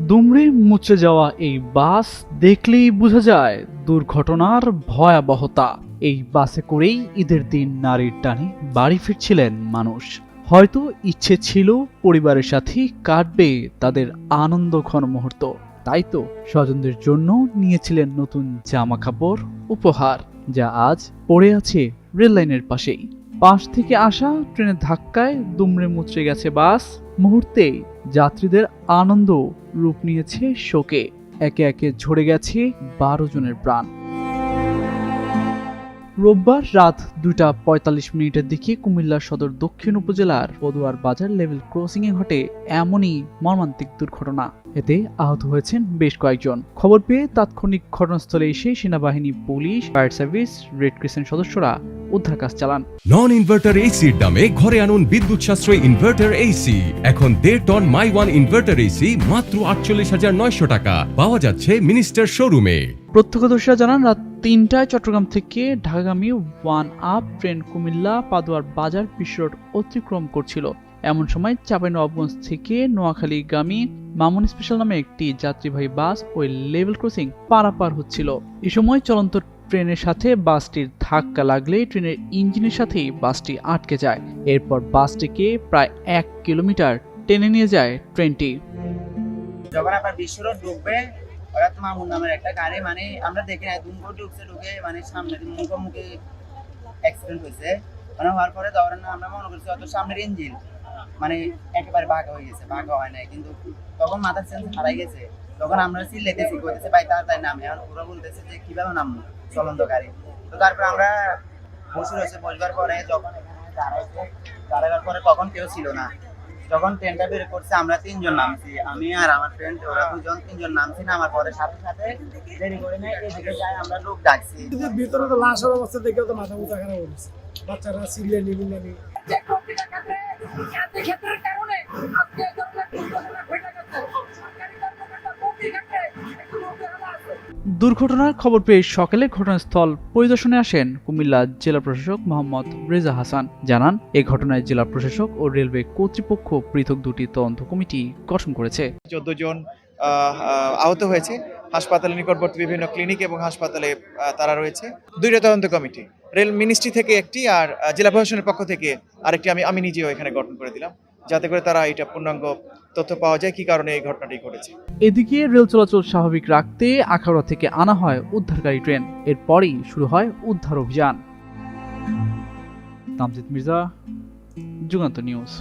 দুমড়ে মুচড়ে যাওয়া এই বাস দেখলেই বোঝা যায় দুর্ঘটনার ভয়াবহতা। এই বাসে করেই ঈদের দিন নারীর টানে বাড়ি ফিরছিলেন মানুষ। হয়তো ইচ্ছে ছিল পরিবারের সাথে কাটবে তাদের আনন্দঘন মুহূর্ত, তাই তো স্বজনদের জন্য নিয়েছিলেন নতুন জামা কাপড় উপহার, যা আজ পড়ে আছে রেল লাইনের পাশেই। পাশ থেকে আসা ট্রেনের ধাক্কায় দুমড়ে মুচড়ে গেছে বাস। মুহূর্তেই যাত্রীদের আনন্দ রূপ নিয়েছে শোকে। একে একে ঝরে গেছে 12 জনের প্রাণ। রোববার রাত 2:45 দিকে কুমিল্লা সদর দক্ষিণ উপজেলার পদুয়ার বাজার লেভেল ক্রসিংয়ে ঘটে এমনই মর্মান্তিক দুর্ঘটনা। এতে আহত হয়েছেন বেশ কয়েকজন। খবর পেয়ে তাৎক্ষণিক ঘটনাস্থলে এসে সেনাবাহিনী, police, fire service, red crescent সদস্যরা উদ্ধার কাজ চালান। নন ইনভার্টার এসির দামে ঘরে আনুন বিদ্যুৎ সাশ্রয়ী ইনভার্টার এসি। এখন 1.5 ton my one inverter AC মাত্র 48,900 টাকা পাওয়া যাচ্ছে মিনিস্টার শোরুমে। প্রত্যক্ষদর্শীরা জানান, রাত 3টায় চট্টগ্রাম থেকে ঢাকাগামী ওয়ান আপ ট্রেন কুমিল্লা পাদুয়ার বাজার বিশ্ব রোড অতিক্রম করছিল। এমন সময় চাঁপাইনবাবগঞ্জ থেকে নোয়াখালীগামী মামুন স্পেশাল নামে একটি যাত্রীবাহী বাস ওই লেভেল ক্রসিং পারাপার হচ্ছিল। এ সময় চলন্ত ট্রেনের সাথে বাসটির ধাক্কা লাগলে ট্রেনের ইঞ্জিনের সাথেই বাসটি আটকে যায়। এরপর বাসটিকে প্রায় 1 কিলোমিটার টেনে নিয়ে যায় ট্রেনটি। যখন আপনার বিশ্ব রোড ঢুকবে, হঠাৎ মামুন নামের একটা গাড়ি, মানে আমরা দেখি না, দুমগো ঢুকে মানে সামনে মুখোমুখি অ্যাক্সিডেন্ট হয়েছে। মানে হওয়ার পরে ধরেন আমরা মনে করছি হয়তো সামনের ইঞ্জিন মানে একেবারে ভাগা হয়ে গেছে, ভাগা হয় নাই, কিন্তু তখন মাথার সেন্স হারাই গেছে। তখন আমরা চিল্লাইতেছি, কইতেছে ভাই তাড়াতাড়ি নামে। এখন পুরো বলতেছে যে কিভাবে নামবো চলন্ত গাড়ি। তো তারপর আমরা বসে রয়েছে, বসবার পরে যখন দাঁড়াবার পরে তখন কেউ ছিল না। যখন ট্রেনটা বের করছে আমরা 3 জন নামছি, আমি আর আমার ফ্রেন্ড, ওরা 2 জন, 3 জন নামছি। নামার পরে সাথে সাথে দেরি করে নেই এদিকে যাই আমরা লোক ডাকছি। ভিতরে তো লাশের অবস্থা দেখে তো মাথা মুথা খারাপ হয়েছে, বাচ্চারা সিরিয়াল নিবি। দুর্ঘটনার খবর পেয়ে সকালে ঘটনাস্থল পরিদর্শনে আসেন কুমিল্লা জেলা প্রশাসক মোহাম্মদ রেজা হাসান। জানান, এই ঘটনায় জেলা প্রশাসক ও রেলওয়ে কর্তৃপক্ষ পৃথক 2টি তদন্ত কমিটি গঠন করেছে। 14 জন আহত হয়েছে। হাসপাতালে নিকটবর্তী বিভিন্ন ক্লিনিক এবং হাসপাতালে তারা রয়েছে। 2টা তদন্ত কমিটি, রেল মিনিস্ট্রি থেকে একটি আর জেলা প্রশাসনের পক্ষ থেকে আরেকটি আমি নিজেও এখানে গঠন করে দিলাম, যাতে করে তারা এটা পূর্ণাঙ্গ তথ্য পাওয়া যায় কি কারণে এই ঘটনাটি ঘটেছে। এদিকে রেল চলাচল স্বাভাবিক রাখতে আখাউড়া থেকে আনা হয় উদ্ধারকারী ট্রেন। এরপরই শুরু হয় উদ্ধার অভিযান। তামজিদ মির্জা, যুগান্তর নিউজ।